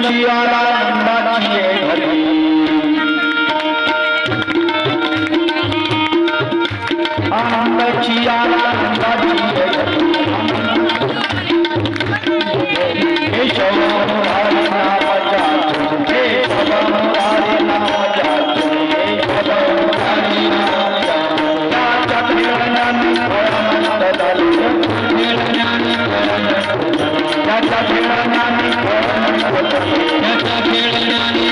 आनंदाची आला आनंदाची घरी आनंदाची आला आनंदाची केशव मुरारी नामाच्या केशव मुरारी नामाच्या केशव मुरारी नामाच्या त्याच्या खेळण्याने आनंद झाले त्याच्या खेळण्याने त्याच्या खेळण्याने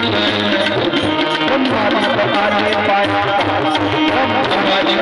ब्रह्मादी प्रकारे पाया ब्रह्मादी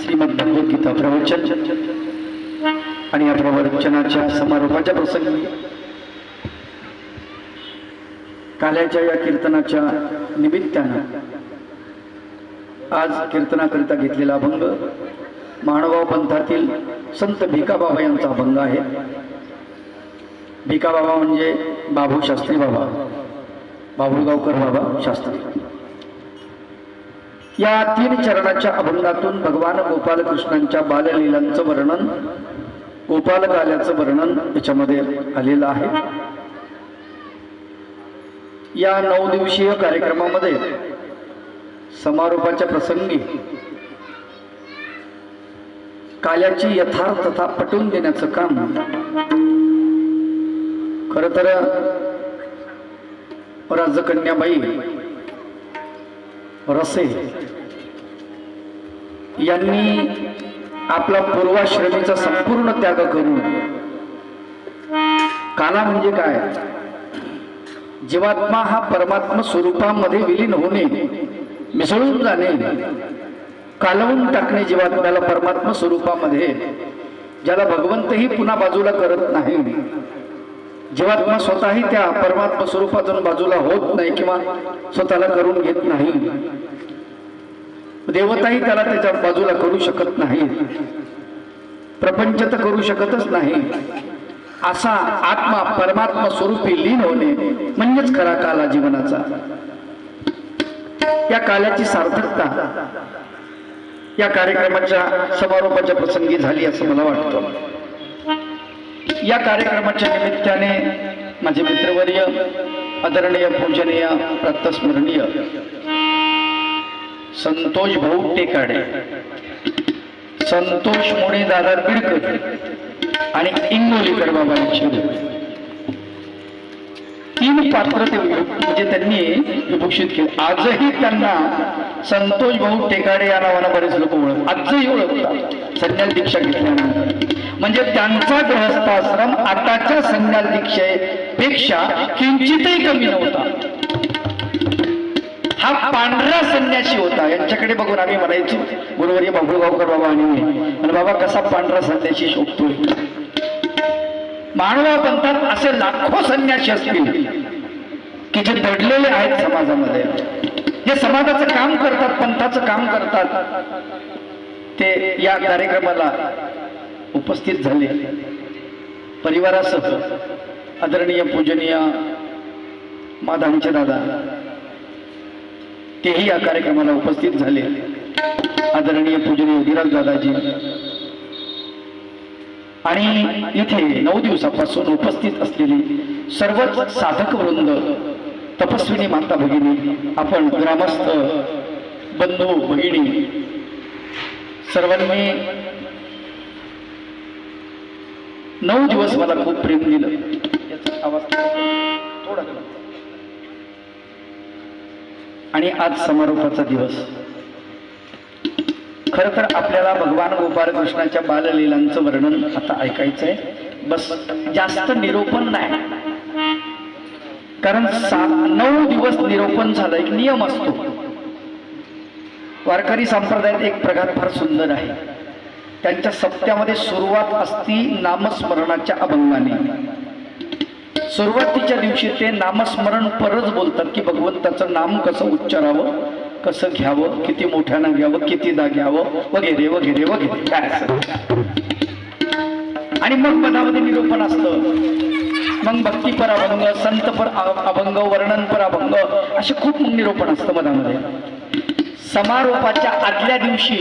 श्रीमद्भगवद्गीता प्रवचन आणि या प्रवचनाच्या समारोपाच्या प्रसंगी काल्याच्या या कीर्तनाच्या निमित्तानं आज कीर्तनाकरिता घेतलेला अभंग माणगाव पंथातील संत भिकाबाबा यांचा अभंग आहे. भिकाबाबा म्हणजे बाबू शास्त्री बाबा, बाबुळगावकर बाबा शास्त्री. या 3 चरणाच्या अभंगातून भगवान गोपालकृष्णांच्या बाललीलांचं वर्णन, गोपाल काल्याचं वर्णन याच्यामध्ये आलेलं आहे. या 9 दिवसीय कार्यक्रमामध्ये समारोपाच्या प्रसंगी काल्याची यथार्थता पटवून देण्याचं काम खरं तर राजकन्याबाई रसे यांनी आपला पूर्वाश्रमीचा संपूर्ण त्याग करून, काला म्हणजे काय, जीवात्मा हा परमात्मा स्वरूपामध्ये विलीन होणे, मिसळून जाणे, कालवून टाकणे जीवात्म्याला परमात्मा स्वरूपामध्ये, ज्याला भगवंतही पुन्हा बाजूला करत नाही. जीवात्मा स्वतःही त्या परमात्मा स्वरूपातून बाजूला होत नाही किंवा स्वतःला करून घेत नाही. देवताही त्याला त्याच्या बाजूला करू शकत नाही, प्रपंच तर करू शकतच नाही. असा आत्मा परमात्मा स्वरूपी लीन होणे म्हणजेच खरा काला जीवनाचा. या काल्याची सार्थकता या कार्यक्रमाच्या समारोपाच्या प्रसंगी झाली असं मला वाटतं. या कार्यक्रमाच्या निमित्ताने माझे मित्रवर्य, आदरणीय पूजनीय प्रातस्मरणीय संतोष भाऊ टेकाडे, संतोष मुळे दादा बिडकर आणि इंगोलीकर बाबांची 3 पात्र ते म्हणजे त्यांनी विभूषित केले. आजही त्यांना संतोष भाऊ टेकाडे या नावानं बरेच लोक आजही ओळखतात संन्यास दीक्षा घेतल्यानंतर. म्हणजे त्यांचा गृहस्थाश्रम आताच्या संन्यास दीक्षेपेक्षा किंचितही कमी नव्हता. हा पांढरा संन्यासी होता. यांच्याकडे बघून आम्ही म्हणायचो गुरुवर्य बाबुळगावकर बाबा आणि बाबा कसा पांढरा संन्यासी शोभतोय. मानवा पंथात असे लाखो संन्यासी असतील की जे दडलेले आहेत समाजामध्ये, जे समाजाचं काम करतात, पंथाचं काम करतात, ते या कार्यक्रमाला उपस्थित झाले. परिवारासह आदरणीय पूजनीय माधवचे दादा तेही या कार्यक्रमाला उपस्थित झाले. आदरणीय पूजनीय विराज दादाजी आणि इथे 9 दिवसापासून उपस्थित असलेली सर्वच साधक वृंद, तपस्विनी माता भगिनी, आपण ग्रामस्थ बंधू भगिनी सर्वांनी 9 दिवस मला खूप प्रेम दिलं. याचा आवाज थोडा कमी. आणि आज समारोपाचा दिवस. खर तर आपल्याला भगवान गोपाळ कृष्णाच्या बाललीलांचं वर्णन आता ऐकायचंय. बस जास्त निरोपण नाही, कारण 9 दिवस निरोपण झालं. एक नियम असतो वारकरी संप्रदायात, एक प्रकार फार सुंदर आहे. त्यांच्या सप्त्यामध्ये सुरुवात असती नामस्मरणाच्या अभंगाने. सुरुवातीच्या दिवशी ते नामस्मरण परत बोलतात की भगवंताचं नाम कसं उच्चारावं, कसं घ्यावं, किती मोठ्यानं घ्यावं, कितीदा घ्यावं, वगैरे वगैरे वगैरे काय असं. आणि मग मनामध्ये निरूपण असतं. मग भक्तीपर अभंग, संतपर अभंग, वर्णनपर अभंग, असे खूप निरूपण असतं मनामध्ये. समारोपाच्या आदल्या दिवशी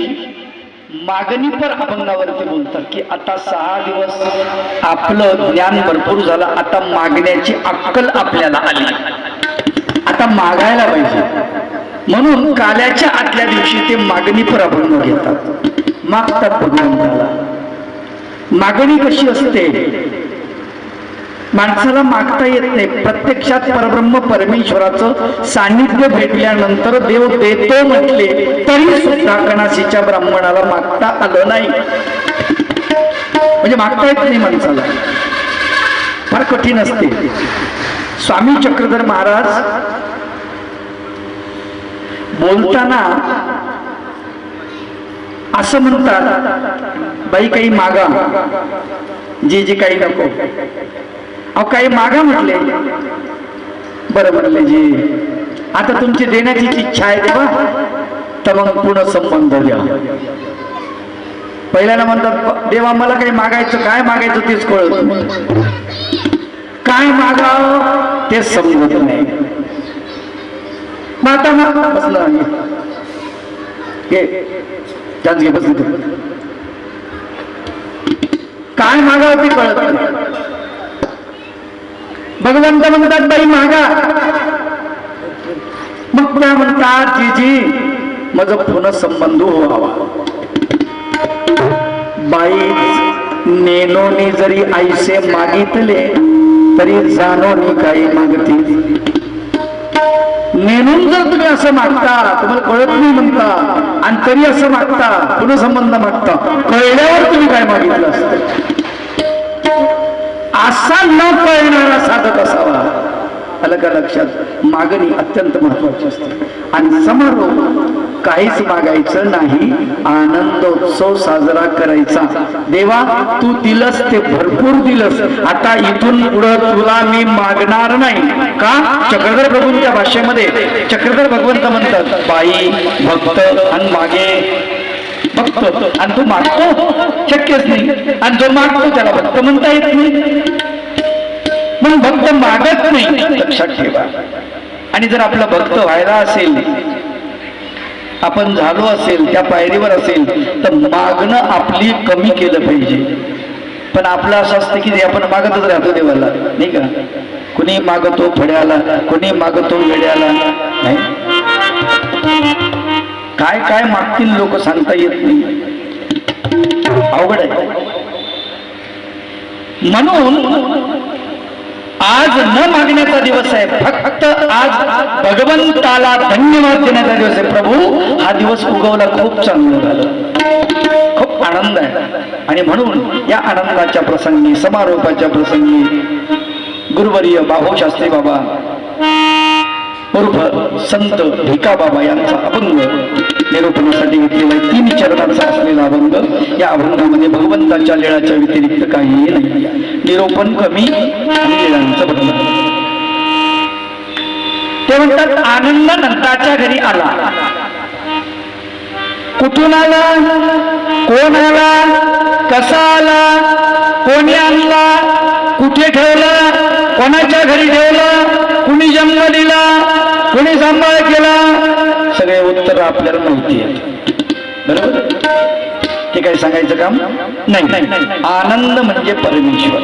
मागणीपर अभंगावरती बोलतात की आता 6 दिवस आपलं ज्ञान भरपूर झालं, आता मागण्याची अक्कल आपल्याला आली, आता मागायला पाहिजे. म्हणून काल्याच्या आदल्या दिवशी ते मागणीपर अभंग घेतात, मागतात भगवंताला. मागणी कशी असते? माणसाला मागता येत नाही. प्रत्यक्षात परब्रह्म परमेश्वराचं सान्निध्य भेटल्यानंतर देव देतो म्हटले तरी सुद्धा कणासीच्या ब्राह्मणाला मागता आलं नाही. म्हणजे मागता येत नाही माणसाला, फार कठीण असते. स्वामी चक्रधर महाराज बोलताना असं म्हणतात, बाई काही मागा, जे काही नको. अहो काही मागा म्हटले. बरं म्हटले जी, आता तुमची देण्याची इच्छा आहे देवा, तर मग पुन्हा संबंध द्या. पहिल्याला म्हणतात देवा मला काही मागायचं, काय मागायचं तेच कळत नाही, काय मागावं तेच समजत नाही. माता बसलं घे बसलं, काय मागावं ते कळत नाही. भगवंत म्हणतात बाई मागा. मग त्या म्हणतात जीजी माझं पुन्हा संबंध व्हावा. बाई नेनोनी जरी आईसे मागितले तरी जानोनी काही मागतील. नेनून जर तुम्ही असं मागता, तुम्हाला कळत नाही म्हणता, आणि तरी असं मागता, पुन्हा संबंध मागता, कळल्यावर तुम्ही काय मागितलं असतं. असा न कळणारा साधक असावा. आलं का लक्षात? मागणी अत्यंत महत्वाची असते. आणि समारोप काहीच मागायचं नाही, आनंदोत्सव साजरा करायचा. देवा तू दिलंस ते भरपूर दिलंस, आता इथून पुढे तुला मी मागणार नाही. का? चक्रधर प्रभूंच्या भाषेमध्ये चक्रधर भगवंत म्हणतात बाई भक्त आणि मागे भक्त, आणि तू मागतो शक्यच नाही, आणि जो मागतो त्याला भक्त म्हणता येत नाही. मग भक्त मागत नाही, लक्षात ठेवा. आणि जर आपला भक्त व्हायला असेल, आपण झालो असेल, त्या पायरीवर असेल, तर मागणं आपली कमी केलं पाहिजे. पण आपलं असं असतं की आपण मागतच राहतो देवाला, नाही का? कुणी मागतो फड्याला, कुणी मागतो वेड्याला. नाही काय काय मागतील लोक सांगता येत नाही, अवघड आहे. म्हणून आज न मागण्याचा दिवस आहे, फक्त आज भगवंताला धन्यवाद देण्याचा दिवस आहे. प्रभू हा दिवस उगवला, खूप चांगलं झालं, खूप आनंद आहे. आणि म्हणून या आनंदाच्या प्रसंगी, समारोपाच्या प्रसंगी गुरुवर्य बाहू शास्त्री बाबा उर्फ संत भिकाबाबा यांचा अभंग निरूपणासाठी घेतलेला आहे. 3 चरणांचा असलेला अभंग. या अभंगामध्ये भगवंताच्या लीळाच्या व्यतिरिक्त काहीही नाही. निरूपण कमी आणि लीळांचं बदल. ते म्हणतात आनंद नंदाच्या घरी आला. कुठून आला, कोण आला, कसा आला, कोणी आणला, कुठे ठेवला, कोणाच्या घरी ठेवला, कुणी जन्म दिला, कुणी सांभाळ केला, सगळे उत्तर आपल्याला माहिती आहे. बरोबर. ते काही सांगायचं काम नाही. आनंद म्हणजे परमेश्वर,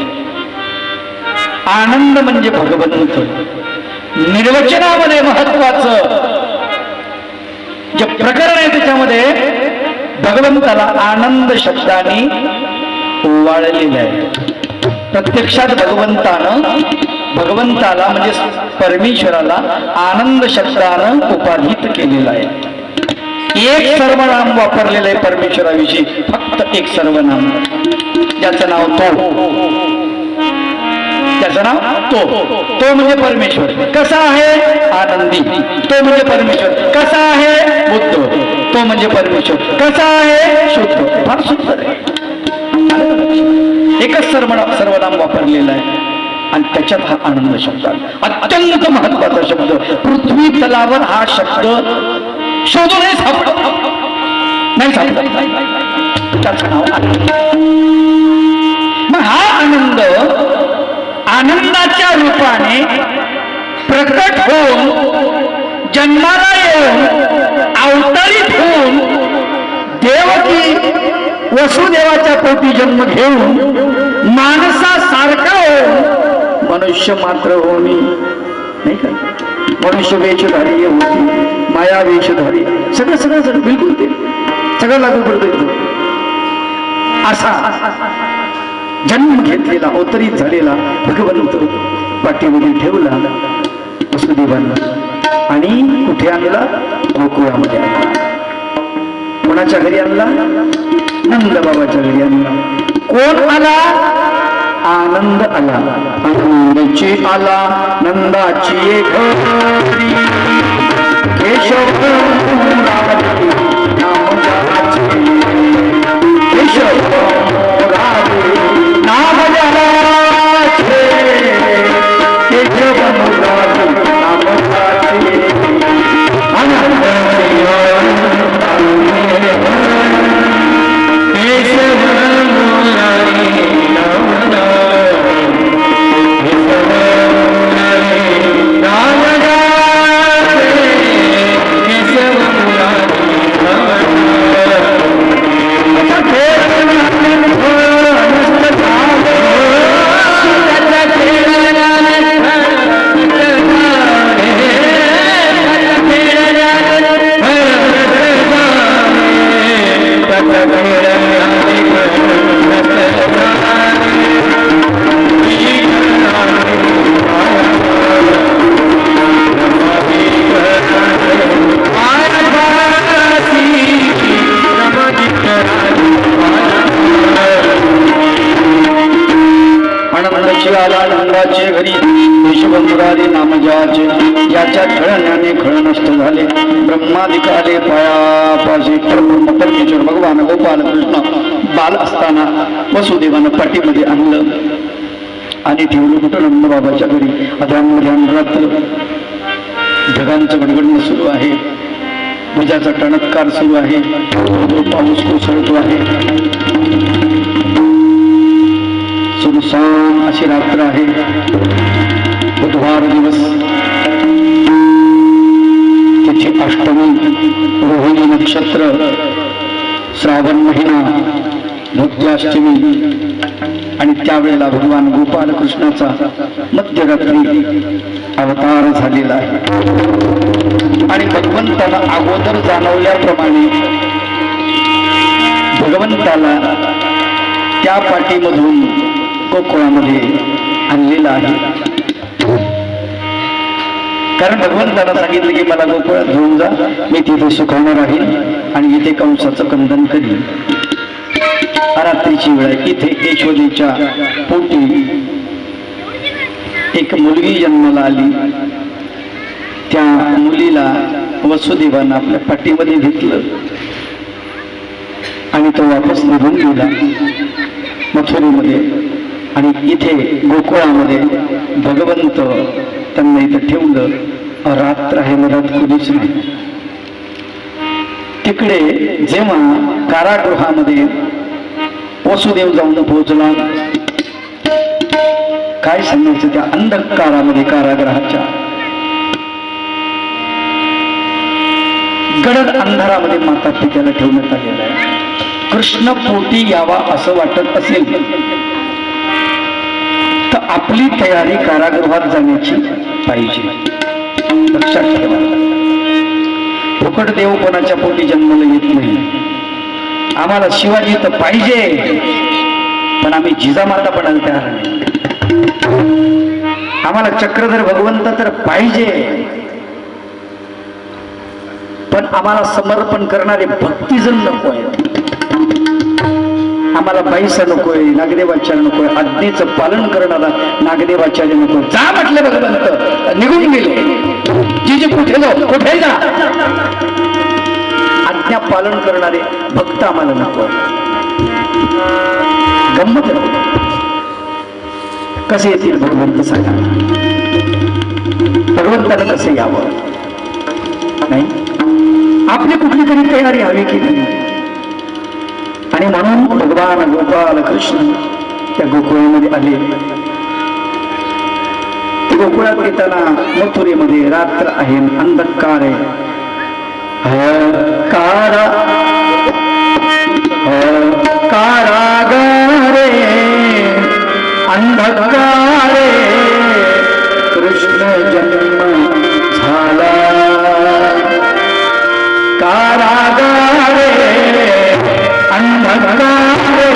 आनंद म्हणजे भगवंत. निर्वचनामध्ये महत्वाचं जे प्रकरण आहे त्याच्यामध्ये भगवंताला आनंद शब्दाने ओवाळलेलं आहे. प्रत्यक्षात भगवंताला म्हणजे परमेश्वराला आनंद शब्दानं उपाधित केलेला आहे. एक सर्वनाम वापरलेलं आहे परमेश्वराविषयी, फक्त एक सर्वनाम, ज्याचं नाव त्याचं नाव तो म्हणजे परमेश्वर. कसा आहे, आनंदी. तो म्हणजे परमेश्वर. कसा आहे, बुद्ध. तो म्हणजे परमेश्वर. कसा आहे, शुद्ध. फार सुंदर आहे. एकच सर्वनाम वापरलेलं आहे आणि त्याच्यात हा आनंद शब्द अत्यंत महत्वाचा शब्द. पृथ्वी तलावर हा शब्द शोधूनही सापडत नाही. त्याचं नाव आनंद. मग हा आनंद आनंदाच्या रूपाने प्रकट होऊन जन्माला येऊन अवतरित होऊन देवकी वसुदेवाच्या पोटी जन्म घेऊन माणसासारखा होऊन मनुष्य मात्र होणे नाही का. मनुष्य वेशधारी होती, माया वेशधारी, सगळं बिलकुल ते सगळं लागू पडतं. असा जन्म घेतलेला अवतरित झालेला भगवंत पाठीमध्ये ठेवला वसुदेवांना आणि कुठे आणला, गोकुळामध्ये आणला. कोणाच्या घरी आणला, नंद बाबाच्या घरी आणला. कोण आला, आनंद आला. आनंदाची आला नंदाची घरी, केशव घरी विश्वमुरारी नामजाचे याच्या खळण्याने खळ नष्ट झाले. ब्रह्मादिकाले पायापाशी परमेश्वर भगवान गोपाल कृष्ण बाल असताना वसुदेवानं पाठीमध्ये आणलं आणि ठेवलं कुठं, नंद बाबाच्या घरी. अध्यान रात्र ढगांचं गडगडणं सुरू आहे, विजाचा टणत्कार सुरू आहे, पाऊस कोसळतो आहे. सुनसान अशी रात्र आहे. बुधवार दिवस, तिथी अष्टमी, रोहिणी नक्षत्र, श्रावण महिना, भक्त्याष्टमी आणि त्यावेळेला भगवान गोपाल कृष्णाचा मध्यरात्री अवतार झालेला आहे. आणि भगवंताला अगोदर जाणवल्याप्रमाणे भगवंताला त्या पाठीमधून गोकुळामध्ये आणलेला आहे. कारण भगवंताला सांगितलं की मला गोकुळात घेऊन जा, मी तिथे सुखावणार राहील आणि इथे कंसाचं कंदन करीन. रात्रीची वेळ, इथे यशोदेच्या पोटी एक मुलगी जन्माला आली. त्या मुलीला वसुदेवानं आपल्या पाठीमध्ये घेतलं आणि तो वापस निघून गेला मथुरेमध्ये. आणि इथे गोकुळामध्ये भगवंत त्यांना इथं ठेवलं. रात्र आहे, मधात कुणीच नाही. तिकडे जेव्हा कारागृहामध्ये वसुदेव जाऊन पोहोचला, काय सांगायचं त्या अंधकारामध्ये कारागृहाच्या गडद अंधारामध्ये माता पित्याला ठेवण्यात आलेलं आहे. कृष्ण पोटी यावा असं वाटत असेल तर आपली तयारी कारागृहात जाण्याची पाहिजे. लक्षात ठेवा, फुकट देव कोणाच्या पोटी जन्माला येत नाही. आम्हाला शिवाजी तर पाहिजे, पण आम्ही जिजामाता पडायला तयार नाही. आम्हाला चक्रधर भगवंत तर पाहिजे, पण आम्हाला समर्पण करणारे भक्तिजन नको आहे. आम्हाला बाईसा नकोय, नागदेवाचार्य नकोय, आज्ञेचं पालन करणारा नागदेवाचार्य नको. जा म्हटले भगवंत, निघून गेले. जिजे कुठे जाऊ, कुठे जा, आज्ञा पालन करणारे भक्त आम्हाला नको. गंमत कसे येतील भगवंत सांगा. भगवंतानं कसं यावं, नाही आपली कुठली तरी तयारी हवी की नाही. आणि म्हणून भगवान गोपाल कृष्ण त्या गोकुळामध्ये आले. गोकुळात येताना मथुरेमध्ये रात्र आहे, अंधकार आहे. कारागारे अंधकारे कृष्ण जन्म झाला. कारागारे अंधकारे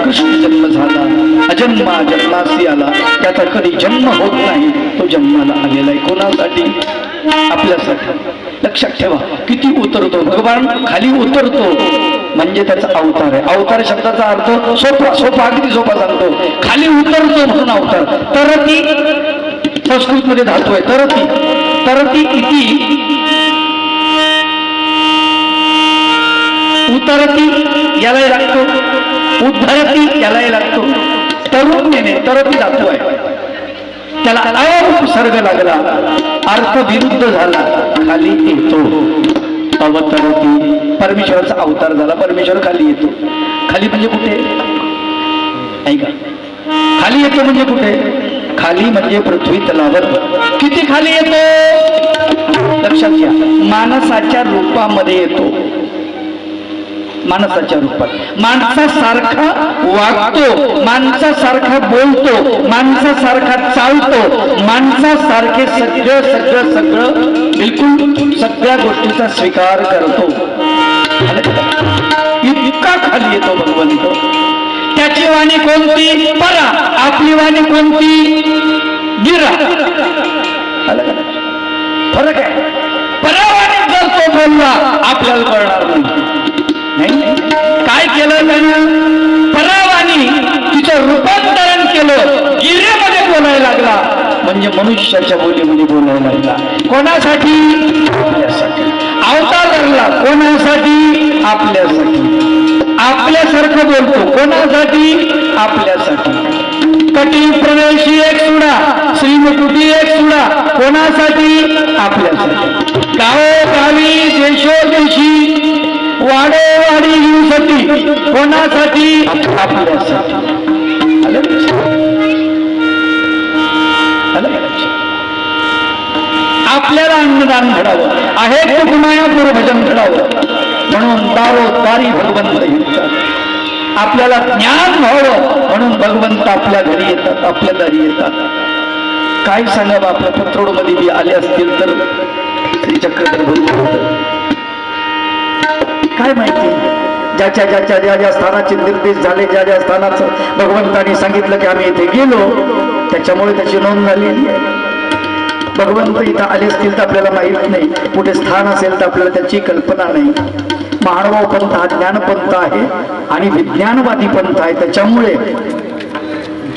कृष्ण जन्म झाला. अजन्मा जन्मासी आला, त्याचा कधी जन्म होत नाही. तो जन्माला आलेला आहे कोणासाठी? आपल्यासाठी. लक्षात ठेवा, किती उतरतो भगवान, खाली उतरतो म्हणजे त्याचा अवतार आहे. अवतार शब्दाचा अर्थ सोपा सोपा, अगदी सोपा सांगतो. खाली उतरतो म्हणून अवतार. तरती संस्कृत मध्ये धातू आहे, तरती. तरती इति उतरती यालाही लागतो, उद्धरती यालाही लागतो. तरुण नेणे तरती धातू आहे, त्याला उपसर्ग लागला, अर्थ विरुद्ध झाला, खाली येतो. अवतरती परमेश्वराचा अवतार झाला, परमेश्वर खाली येतो. खाली म्हणजे कुठे? ऐका, खाली येतो म्हणजे कुठे? खाली म्हणजे पृथ्वी तलावर. किती खाली येतो? लक्षात घ्या, माणसाच्या रूपामध्ये येतो. माणसाच्या रूपात माणसासारखा वागतो, माणसासारखा बोलतो, माणसासारखा चालतो, माणसासारखे सगळं सगळं सगळं बिलकुल सगळ्या गोष्टीचा स्वीकार करतो. इतका खाली येतो भगवंत. त्याची वाणी कोणती? परा. आपली वाणी कोणती? गिरा. फरक आहे. परावाणी जर तो बोलला आपल्याला कळणार नाही. काय केलं त्यानं? परावानी तिचं रूपांतरण केलं, गिरेमध्ये बोलायला लागला, म्हणजे मनुष्याच्या बोलीमध्ये बोलायला लागला. कोणासाठी? आपल्यासाठी. अवतार धरला कोणासाठी? आपल्यासाठी. आपल्यासारखं बोलतो कोणासाठी? आपल्यासाठी. कटी प्रवेशी एक सुडा, श्रीमुकुटी एक सुडा, कोणासाठी? आपल्यासाठी. गावोगावी देशोदेशी वाडोवाडी युसाठी, कोणासाठी? आपल्यासाठी. अन्नदान घडावं, आहे कुटुंबायापूर भजन घडावं. म्हणून दारोदारी भगवंत येतात. आपल्याला ज्ञान व्हावं म्हणून भगवंत आपल्या घरी येतात, आपल्या दारी येतात. काय सांगावं, आपल्या पत्रोड मध्ये बी आले असतील तर श्रीचक्रधर काय माहिती, ज्याच्या ज्याच्या ज्या ज्या स्थानाचे निर्देश झाले, ज्या ज्या स्थानाचं भगवंताने सांगितलं की आम्ही इथे गेलो, त्याच्यामुळे त्याची नोंद झालेली आहे. भगवंत इथं आले असतील तर आपल्याला माहित नाही, कुठे स्थान असेल तर आपल्याला त्याची कल्पना नाही. महानुभाव पंथ हा ज्ञानपंथ आहे आणि विज्ञानवादी पंथ आहे. त्याच्यामुळे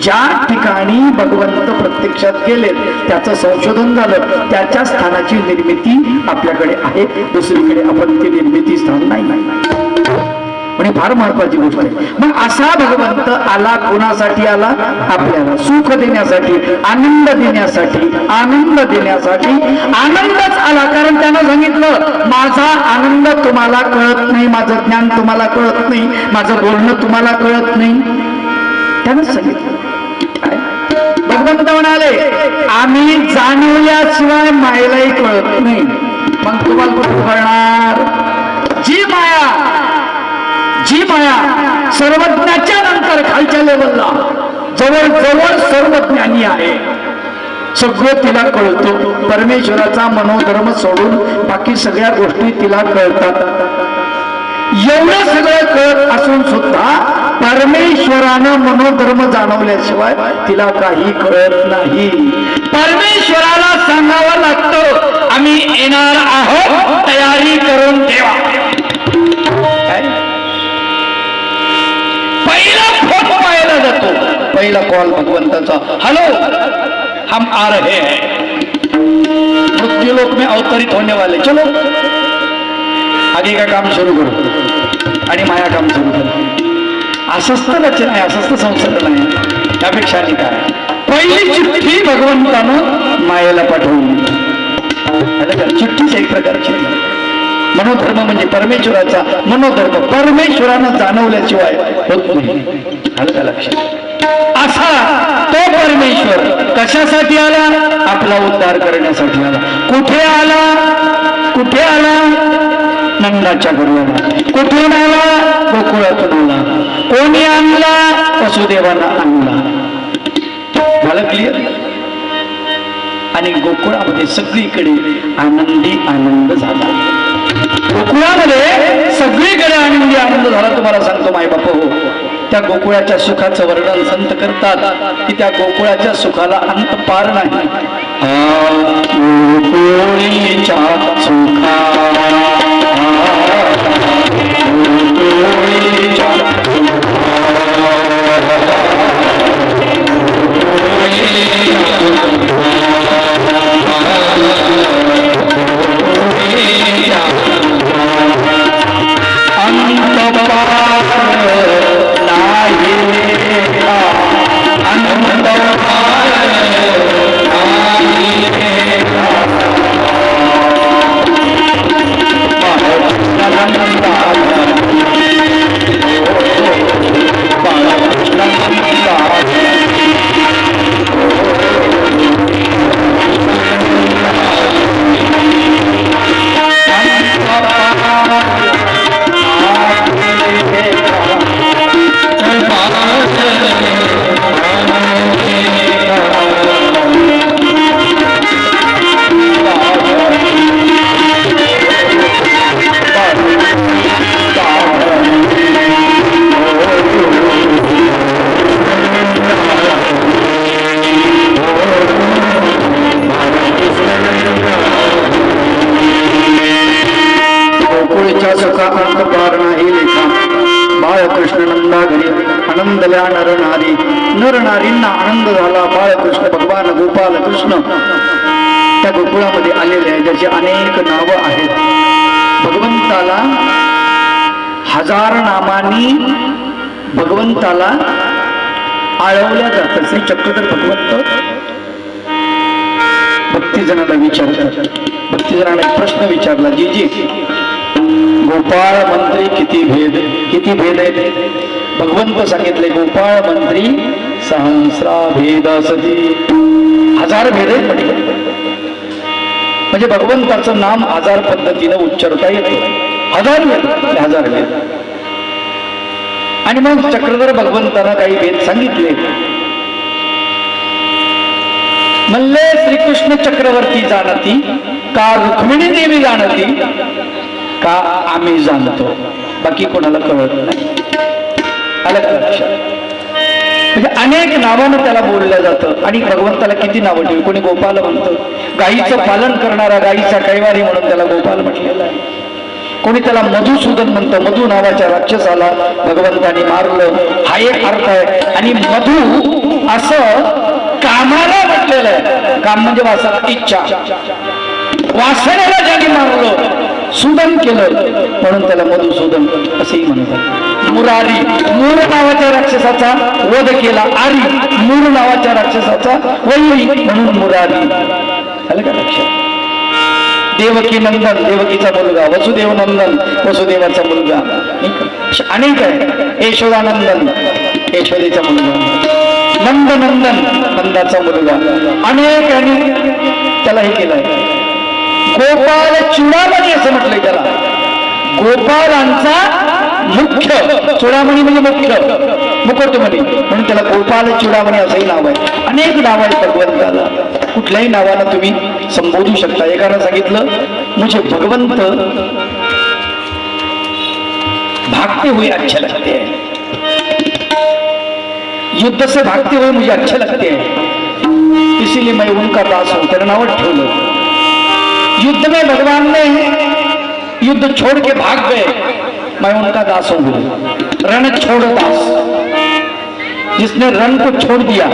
ज्या ठिकाणी भगवंत प्रत्यक्षात गेले त्याचं संशोधन झालं, त्याच्या स्थानाची निर्मिती आपल्याकडे आहे, दुसरीकडे आपण ती निर्मिती स्थान नाही. म्हणजे फार महत्वाची गोष्ट आहे. मग असा भगवंत आला, कोणासाठी आला? आपल्याला सुख देण्यासाठी, आनंद देण्यासाठी. आनंद देण्यासाठी आनंदच आला, कारण त्यानं सांगितलं माझा आनंद तुम्हाला कळत नाही, माझं ज्ञान तुम्हाला कळत नाही, माझं बोलणं तुम्हाला कळत नाही. त्यानं सांगितलं. भगवंत म्हणाले आम्ही जाणवल्याशिवाय मायेलाही कळत नाही. मग तुम्हाला कुठं कळणार? जी माया सर्वज्ञाच्या नंतर खालच्या लेवलला जवळ सर्वज्ञानी आहे, सगळं तिला कळतो. परमेश्वराचा मनोधर्म सोडून बाकी सगळ्या गोष्टी तिला कळतात. एवढं सगळं कळत असून सुद्धा परमेश्वरानं मनोधर्म जाणवल्याशिवाय तिला काही कळत नाही. परमेश्वराला सांगावं लागतं आम्ही येणार आहोत, तयारी करून ठेवा. पहिला फोन पाहायला जातो, पहिला कॉल भगवंताचा, हॅलो हम आ रहे हैं, मृत्यु लोक में अवतरित होने वाले, चलो आगे का काम सुरू करू. आणि माया काम सुरू करू. अस्वस्थ रचना आहे, अस्वस्थ संसर्ग नाही, त्यापेक्षा आणि काय. पहिली चिठ्ठी भगवंतानं मायेला पाठवली. चिठ्ठीच एक प्रकारची मनोधर्म, म्हणजे परमेश्वराचा मनोधर्म परमेश्वरानं जाणवल्याशिवाय होत नाही. आलं का लक्षात? असा तो परमेश्वर कशासाठी आला? आपला उद्धार करण्यासाठी आला. कुठे आला? नंदाच्या घरी आला. कुठून आला? गोकुळातून आला. कोणी आणला? वसुदेवानं आणला. मला क्लिअर? आणि गोकुळामध्ये सगळीकडे आनंदी आनंद झाला. गोकुळामध्ये सगळीकडे आनंदी आनंद झाला. तुम्हाला सांगतो माय बाप हो, त्या गोकुळाच्या सुखाचं वर्णन संत करतात की त्या गोकुळाच्या सुखाला अंत पार नाही. गोकुळीच्या सुखा नर नारींना आनंद झाला. बाळकृष्ण भगवान गोपाल कृष्ण त्या गोकुळामध्ये आलेले आहे, ज्याची अनेक नावं आहेत. भगवंताला हजार नामांनी भगवंताला आळवल्या जातं. श्री चक्रधर भगवंत भक्तिजनाला विचारतात. भक्तिजनाला एक प्रश्न विचारला, जी गोपाळ मंत्री किती भेद आहेत? भगवंत सांगितले गोपाळ मंत्री सहस्रा भेद असती. हजार भेद आहेत. म्हणजे भगवंताचं नाम 1000 पद्धतीनं उच्चारता येतं, 1000 वेळ. आणि मग चक्रधर भगवंतानं काही भेद सांगितले. म्हणले श्रीकृष्ण चक्रवर्ती जाणती का रुक्मिणी देवी जाणती का आम्ही जाणतो, बाकी कोणाला कळत नाही. आलं का लक्षात? म्हणजे अनेक नावानं त्याला बोललं जातं. आणि भगवंताला किती नावं ठेवली. कोणी गोपाल म्हणतं, गायीचं पालन करणारा, गायीचा कैवारी म्हणून त्याला गोपाल म्हटलेला आहे. कोणी त्याला मधुसूदन म्हणतं, मधु नावाच्या राक्षसाला भगवंतानी मारलं, हा एक अर्थ आहे. आणि मधु असं कामाला म्हटलेलं आहे. काम म्हणजे वासना, इच्छा. वासनेला ज्याने मारलं, सुदन केलं, म्हणून त्याला मधुसूदन असेही म्हणतात. मुरारी, मूर नावाच्या राक्षसाचा वध केला. आरी, मूर नावाच्या राक्षसाचा वैरी, म्हणून मुरारी. आलं का लक्षात? देवकी नंदन, देवकीचा मुलगा. वसुदेव नंदन, वसुदेवाचा मुलगा. अनेक आहे. यशोदानंदन, यशोदेचा मुलगा. नंदनंदन, नंदाचा मुलगा. अनेक आणि त्याला हे केलंय. गोपाल चुडामणी असं म्हटलंय त्याला. गोपालांचा मुख्य, चुडामणी म्हणजे मुख्य, मुकुटमणी, म्हणून त्याला गोपाल चुडामणी असंही नाव आहे. अनेक नाव आहेत भगवंताला. कुठल्याही नावानं तुम्ही संबोधू शकता. एकानं सांगितलं मुझे भगवंत भागते हुए अच्छे लगते हैं, युद्ध से भागते हुए मुझे अच्छे लगते हैं, इसीलिए मैं उनका दास हूं. त्यानं नावच ठेवलं. युद्ध में भगवान ने युद्ध छोड़ के भाग गए, मैं उनका दास हूं. रण छोड़ दास, जिसने रण को छोड़ दिया.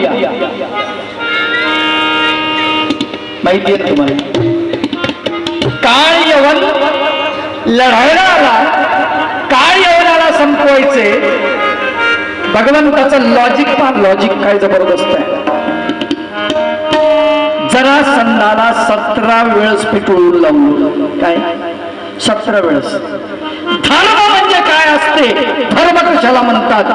माहिती आहे तुम्हाला? काळ यवन लढायला आला, काळ यवनाला संपवायचे. भगवंताचं लॉजिक पहा, लॉजिक काय जबरदस्त आहे. जरा संदाला 17 वेळेस पिटळून लावलं. काय 17 वेळेस? धर्म म्हणजे काय असते, धर्म कशाला म्हणतात,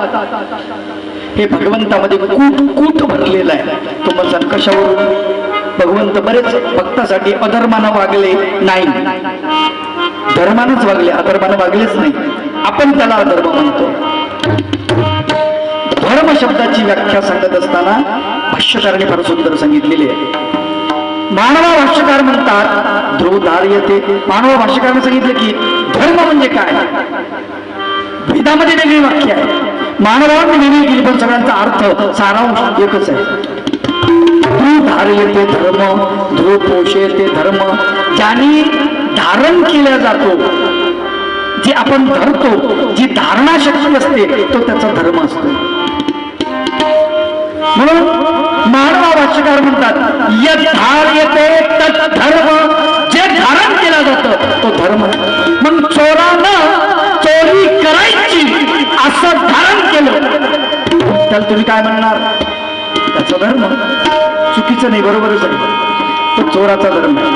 हे भगवंतामध्ये कूट कूट भरलेलं आहे. तुम्हाला कशावरून? भगवंत बरेच भक्तासाठी अधर्मानं वागले नाही, धर्मानंच वागले, अधर्मानं वागलेच नाही. आपण त्याला अधर्म म्हणतो. धर्म शब्दाची व्याख्या सांगत असताना भाष्यकाराने फार सुंदर सांगितलेली आहे. मानवा भाष्यकार म्हणतात ध्रुवधार्यते. मानवा भाष्यकाराने सांगितलं की धर्म म्हणजे काय. वेदामध्ये वेगळी वाक्य आहे, मानवाने वेगळी केली, पण सगळ्यांचा अर्थ सारांश एकच आहे. ध्रुवधार्यते धर्म, ध्रुव पोषेते धर्म. ज्याने धारण केला जातो, जे आपण धरतो, जी धारणा शक्ती असते, तो त्याचा धर्म असतो. म्हणून मानवा भाष्यकार म्हणतात यत् धार्यते तत् धर्म. जे धारण केला जातं तो धर्म. मग चोरानं चोरी करायची असं धारण केलं, त्याला तुम्ही काय म्हणणार? त्याचा धर्म. चुकीचं नाही, बरोबरच आहे. तो चोराचा धर्म आहे.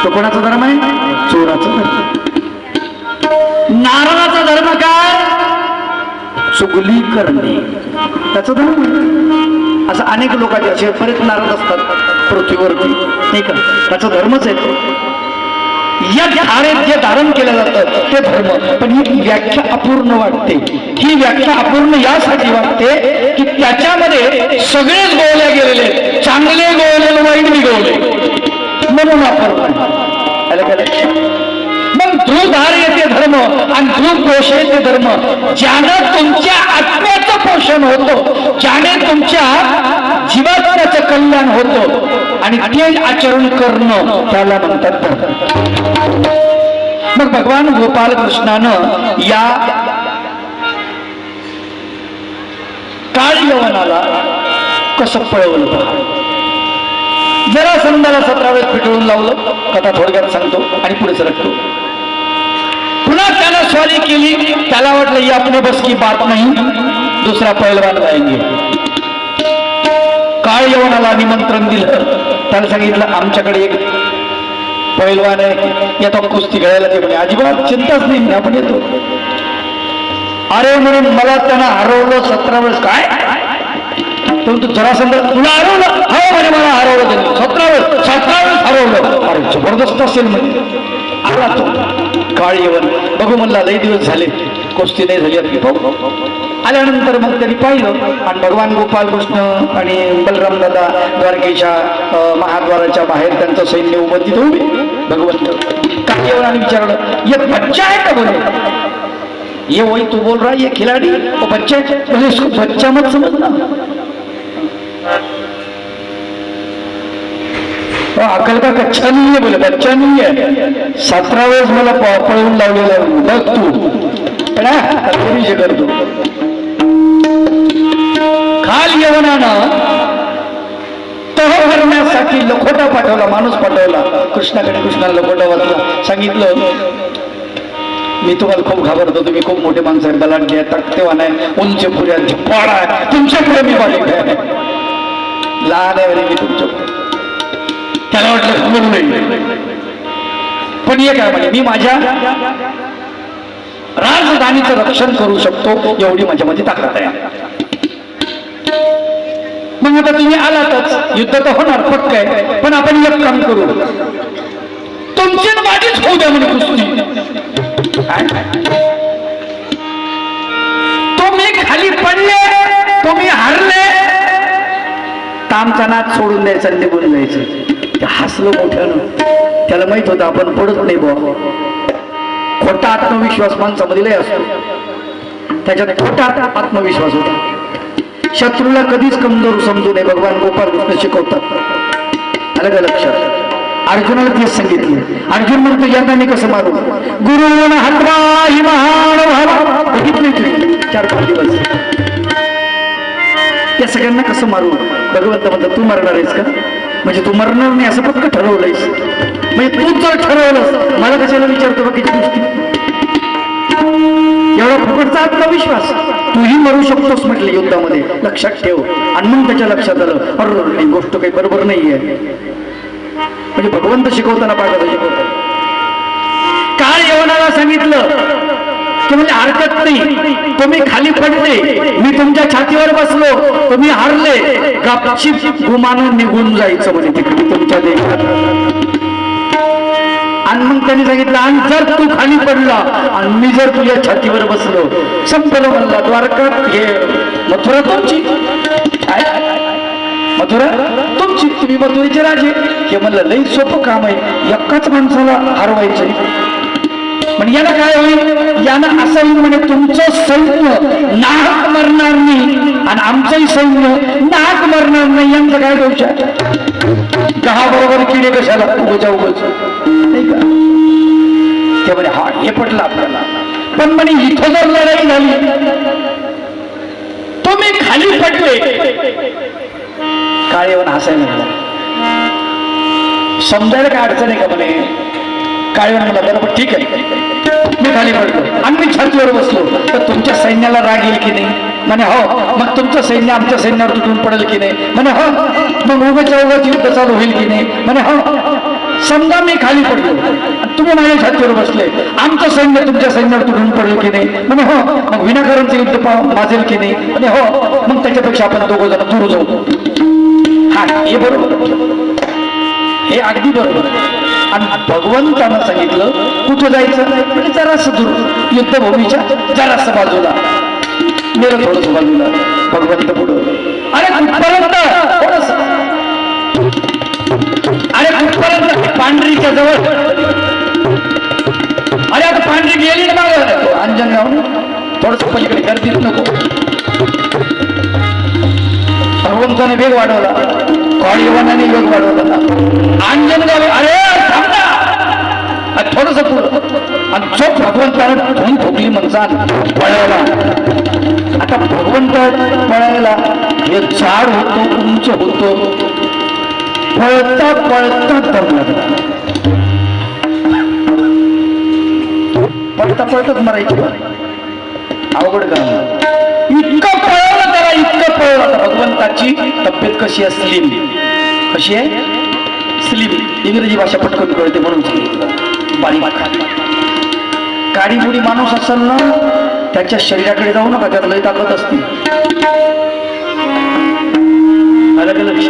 तो कोणाचा धर्म आहे? चोराचा धर्म. नारळाचा धर्म काय? चुगली करणे, त्याचा धर्म. असं अनेक लोकांचे असे बरेच नारद असतात पृथ्वीवरती, नाही का? त्याचा धर्मच आहे तो. जे धारण केलं जातं ते धर्म. पण ही व्याख्या अपूर्ण वाटते. ही व्याख्या अपूर्ण यासाठी वाटते की त्याच्यामध्ये सगळेच गोवल्या गेलेले, चांगले गोवले, वाईट बिगवले, म्हणून वापरतात. मग ध्रुवधार्यते धर्म आणि ध्रुव पोषेते धर्म. ज्यानं तुमच्या आत्म्याचं पोषण होतं, ज्याने तुमच्या जीवात्म्याचं कल्याण होतं आणि ते आचरण करणं, त्याला म्हणतात धर्म. मग भगवान गोपाल कृष्णानं या काळ यवनाला कसं पळवलं पहा. जरा संदाला 17 वेळेस पिटळून लावलं. कथा थोडक्यात सांगतो आणि पुढे सरकतो. पुन्हा त्याला स्वारी केली. त्याला वाटलं ही आपली बस की बात नाही, दुसरा पैलवान जाएंगे. काळ यवनाला निमंत्रण दिलं. त्याला सांगितलं आमच्याकडे एक पैलवान आहे, येतो कुस्ती खेळायला. ते म्हणे अजिबात चिंताच नाही, आपण येतो. अरे म्हणून मला त्यानं हरवलं 17 वेळेस. काय परंतु जरासंध तुला हरवलं, हो म्हणे मला हरवलं त्यांनी 17 वेळेस हरवलं. अरे जबरदस्त असेल म्हणजे. आला तो काळ येवन, बघू म्हणला लई दिवस झाले कुस्ती नाही झाली आपली. पाहू आल्यानंतर मग त्यांनी पाहिलं आणि भगवान गोपाल कृष्ण आणि बलराम दादा द्वारकेच्या महाद्वाराच्या बाहेर त्यांचं सैन्य उभं तिथं उभे. भगवंत काय येऊन आणि विचारलं, ये बच्चा है का बोले? ये वही तू बोल रहा है, ये खिलाड़ी वो बच्चा है? बोले इसको बच्चा मत समझना, अकल का कच्चा नहीं है. बोले बच्चा नहीं है, 17 वेळेस मला पळवून लावलेला बघ तू करतो. खाल यवनानं तह करण्यासाठी लखोटा पाठवला, माणूस पाठवला कृष्णाकडे. कृष्णाला लखोटा वाचला, सांगितलं मी तुम्हाला खूप घाबरतो, तुम्ही खूप मोठे माणसं आहेत, बलाढ्य आहे, तक्तेवा नाही, उंच पुऱ्या झपाड आहे, तुमच्या पुढे मी बारीक आहे, लहान आहे मी तुमच्या. त्याला वाटलं खबर नाही, पण हे काय म्हणे, मी माझ्या राजधानीचं रक्षण करू शकतो एवढी माझ्यामध्ये ताकद आहे. मग आता तुम्ही आलातच, युद्ध तर होणार पक्क आहे, पण आपण एक काम करू, तुमची माझीच होऊ द्या म्हणे कुस्ती. तुम्ही खाली पडले, तुम्ही हारले, तामचा नाच सोडून द्यायचा, निघून जायचं. ते हसलो मोठ्यानं, त्याला माहित होतं आपण पडत नाही बुवा. खोटा आत्मविश्वास माणसामध्ये लय असतो, त्याच्यात खोटा आत्मविश्वास होता. शत्रूला कधीच कमजोर समजू नये, भगवान गोपाल कृष्ण शिकवतात. आलं का लक्षात? अर्जुनाला तेच सांगितले. अर्जुन म्हणतो यांना मी कसं मारू, गुरुन हत्वा हि महान भावा. बघितले तुम्ही 4-5 दिवस या सगळ्यांना कसं मारू. भगवंत म्हणतात तू मरणार आहेस का, म्हणजे तू मरणार नाही असं पक्क ठरवलंयस, म्हणजे तू जर ठरवलंस मला कशाला विचारतो बाकीची गोष्टी. एवढा फुकटचा आत्मविश्वास, तूही मरू शकतोस म्हटले युद्धामध्ये, लक्षात ठेव. आणि मग त्याच्या लक्षात आलं अरे ही गोष्ट काही बरोबर नाहीये. म्हणजे भगवंत शिकवताना पाहता शिकवतात. काळ यवनाला सांगितलं की म्हणजे हरकत नाही, तुम्ही खाली पडले, मी तुमच्या छातीवर बसलो, तुम्ही हारले, गपचीप गुमानं निघून जायचं म्हणजे तिकडे तुमच्या देशात. आणि मग त्यांनी सांगितलं आणि जर तू खाली पडला आणि मी जर तुझ्या छातीवर बसलो, संपलं म्हणला द्वारका हे मथुरा तुमची, मथुरा तुमची, तुम्ही मथुरेचे राजे. हे म्हणलं लई सोपं काम आहे, एकाच माणसाला हरवायचं. पण याला काय होईल, यानं असं होईल म्हणे तुमचं सैन्य नाहक मरणार नाही आणि आमचंही सैन्य नाहक मरणार नाही. यांचं काय दोष आहे, दहा बरोबर किडे कशाला उगोच्या उगोच नाही का. ते म्हणे हा हे पटलं आपल्याला, पण म्हणे इथं जर लढाई झाली, तुम्ही खाली पडले. काळेवन हसायला लागला, समजायला काय अडचण आहे का म्हणे. काळेवन मला बरोबर ठीक आहे, मी खाली पडलो आणि मी छातीवर बसलो तर तुमच्या सैन्याला राग येईल की नाही. म्हणे हो, मग तुमचं सैन्य आमच्या सैन्यावर तुटून पडेल की नाही. म्हणे हो, मग उगाच्या उगाच युद्ध चालू होईल की नाही. म्हणे हो, समजा मी खाली पडलो तुम्ही माझ्या छातीवर बसले, आमचं सैन्य तुमच्या सैन्यावर तुटून पडेल की नाही. म्हणे हो, मग विनाकारणचं युद्ध माजेल की नाही. म्हणे हो, मग त्याच्यापेक्षा आपण दोघं जण दूर जाऊ. हा हे बरोबर, हे अगदी बरोबर. आणि भगवंतानं सांगितलं कुठं जायचं, म्हणजे जरासं दूर युद्धभूमीच्या जरासं बाजूला, नेलं थोडस बाजूला. भगवंत पुढं, अरे कुठपर्यंत, थोडस अरे कुठपर्यंत, पांढरीच्या जवळ. अरे आता पांढरी गेली ना मागं, अंजनगाव थोडस पलीकडे, गर्दीत नको. भगवंताने वेग वाढवला, काळीवानाने वेग वाढवला. अंजनगाव अरे थोडस पुढं, आणि चोप भगवंतानं धुवून ठोकली म्हणतात पळायला. आता भगवंत पळायला हे झाड होतो, उंच होतो, पळता पळता दम लागला. पळता पळताच मरायची अवघड काम. इतकं पळवलं त्याला, इतकं पळवलं. भगवंताची तब्येत कशी आहे, स्लिम. कशी आहे, स्लिम. इंग्रजी भाषा पटकन कळते म्हणून सांगितलं. बारीक काळीमुडी माणूस असेल ना, त्याच्या शरीराकडे जाऊ नका, त्यात लय ताकद असते. अलग लक्ष.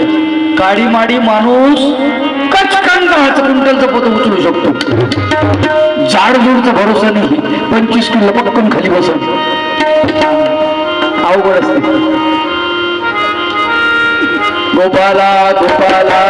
काडी माडी माणूस कचकन 10 क्विंटलचं पोत उचलू शकतो. जाडजूडचा भरोसा नाही. 25 किलो पक्कन खाली बसत अवघड असते. गोपाला गोपाला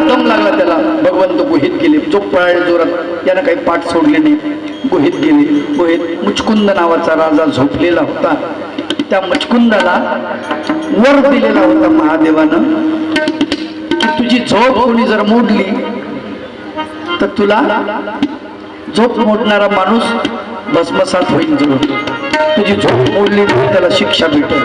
दम लागला त्याला. भगवंत गुहेत गेले. जो पळाले जोरात यानं काही पाठ सोडले नाही. गुहेत गेले. गुहेत मुचकुंद नावाचा राजा झोपलेला होता. त्या मुचकुंदाला वर दिलेला होता महादेवानं की तुझी झोप कोणी जर मोडली तर तुला झोप मोडणारा माणूस भस्मसात होईल. जरूर तुझी झोप मोडली तर त्याला शिक्षा भेटेल.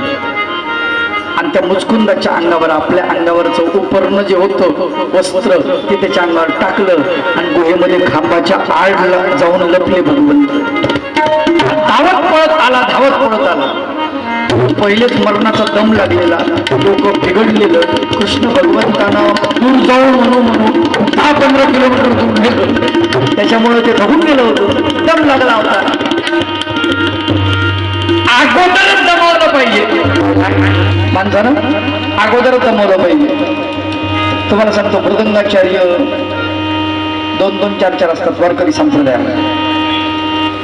आणि त्या मुचकुंदाच्या अंगावर आपल्या अंगावरचं उपरणं जे होतं वस्त्र ते त्याच्या अंगावर टाकलं आणि गुहेमध्ये खांबाच्या आडला जाऊन लपले. भगवंत धावत पळत आला. धावत पळत आला. पहिलेच मरणाचा दम लागलेला. डोकं बिघडलेलं. कृष्ण भगवंतांना दूर जाऊ म्हणू 10-15 किलोमीटर दूर गेलं. त्याच्यामुळे ते धबून गेलं होतं. दम लागला होता. अगोदरच दमवलं पाहिजे. माणसानं अगोदरच दमवलं पाहिजे. तुम्हाला सांगतो मृदंगाचार्य 2-2, 4-4 असतात वारकरी संप्रदायामध्ये.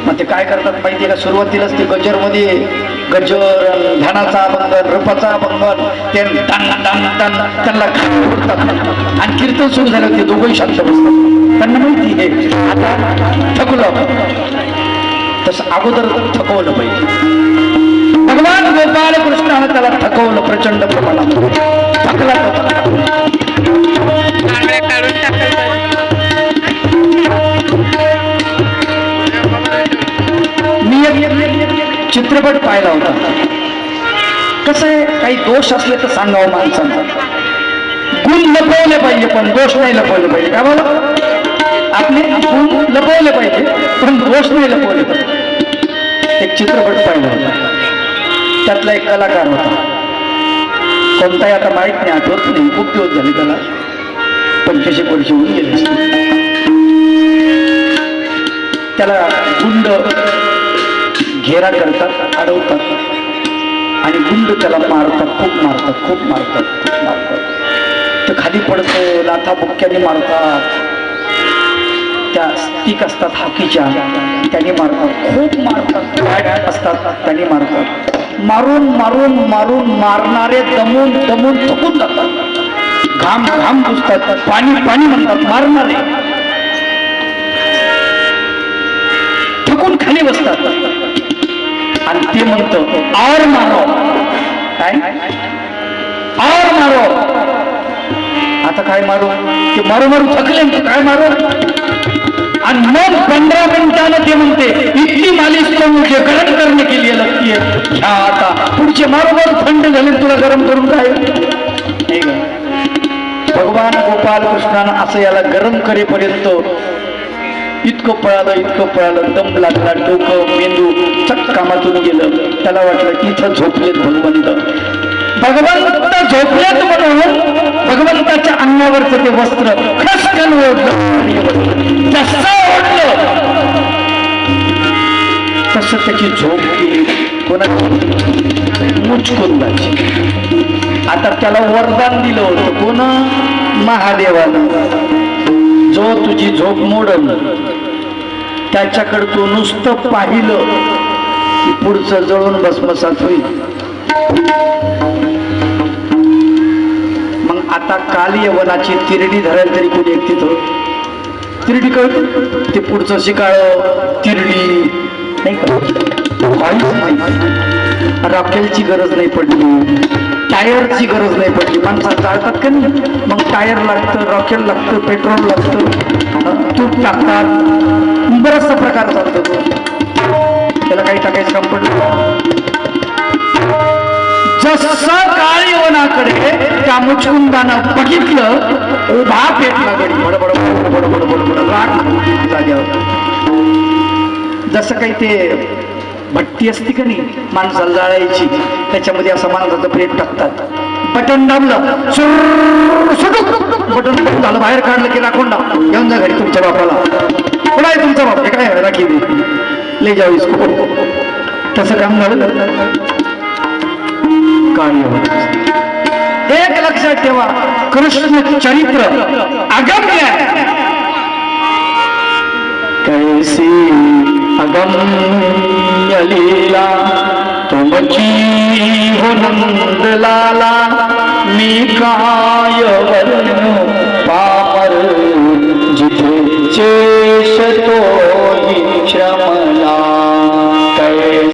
मग ते काय करतात माहिती आहे का? सुरुवातीलाच ते गजरमध्ये गजर ध्यानाचा अभंगन रपाचा अभंगन ते त्यांना खातात. आणि कीर्तन सुरू झालं ते दोघंही शांत बसतात. त्यांना माहिती आहे आता थकलं. तसं अगोदर थकवलं पाहिजे. भगवान गोपाल कृष्णानं त्याला थकवलं प्रचंड प्रमाणात. थकला मी एक चित्रपट पाहिला होता. कसं आहे काही दोष असले तर सांगावं माणसांचा. गुण लपवले पाहिजे पण दोष नाही लपवले पाहिजे. काय बोला आपले गुण लपवले पाहिजे पण दोष नाही लपवले पाहिजे. एक चित्रपट पाहिला होता. त्यातला एक कलाकार होता. कोणताही आता माहीत नाही आठवत नाही. खूप दिवस झाले त्याला 25 वर्ष होऊन गेले. त्याला गुंड घेरा करतात अडवतात आणि गुंड त्याला मारतात. खूप मारतात खूप मारतात खूप मारतात. तर खाली पडतो. लाथा बुक्क्याने मारतात. त्या स्टिक असतात हॉकीच्या त्यांनी मारतात. खूप मारतात. बॅट असतात त्यांनी मारतात. मारून मारून मारून मारणारे दमून दमून थकून जातात. घाम घाम पुसतात. पाणी पाणी म्हणतात. मारणारे थकून खाली बसतात. आणि ते म्हणतो और मारो. काय और मारो. आता काय मारू? ते मारू मारू थकले. काय मारू? आणि मग 15 मिनिटानं ते म्हणते इतकी मालिश तो मुझे गरम करने के लिए लगती है. ह्या आता पुढचे मारोमार थंड झाले तुला गरम करून काय. भगवान गोपाल कृष्णानं असं याला गरम करेपर्यंत इतकं पळालं दम लागला. डोकं मेंदू चक कामातून गेलं. त्याला वाटलं इथं झोपलेत भगवंत. भगवंत झोपलेत म्हणून भगवंताच्या अंगावरचं ते वस्त्र खसकन ओढलं. जसं ओढलं तसं त्याची झोप गेली. कोणाची? मुचकुंदाची. आता त्याला वरदान दिलं होतं कोण? महादेवानं. जो तुझी झोप मोडल त्याच्याकडे तू नुसतं पाहिलं की पुढचं जळून भस्मसात होईल. मग आता काल यवनाची तिरडी धरायला तरी कोणी एक तिथं तिरडी कळत ते पुढचं शिकाळ तिरडी नाही का? रॉकेलची गरज नाही पडली. टायरची गरज नाही पडली. माणसाला चालतात का नाही? मग टायर लागतं, रॉकेल लागतं, पेट्रोल लागतं, तूप टाकतात. बराचसा प्रकार चालतो. त्याला काही टाकायचं काम पडलं. जसं काळ यवनाकडे त्या मुचकुंदानं बघितलं उभा पेटला गडी. बडबड बडबड बडबड राग जाग्यावर. जसं काही ते भट्टी असती का नाही माणसाला जाळायची, त्याच्यामध्ये असं माणसाचं प्रेत टाकतात, बटन दाबलं बटन झालं, बाहेर काढलं की राखून घेऊन जा घरी तुमच्या बापाला. कुठं आहे तुमचा बाप? हे काय राखी दे ले जाऊ इसको. तसं काम झालं एक लक्षात ठेवा, कृष्ण चरित्र अगम्य आहे. कैसी अगम्य लीला तुमची हो नंद लाला, मी काय वर्णू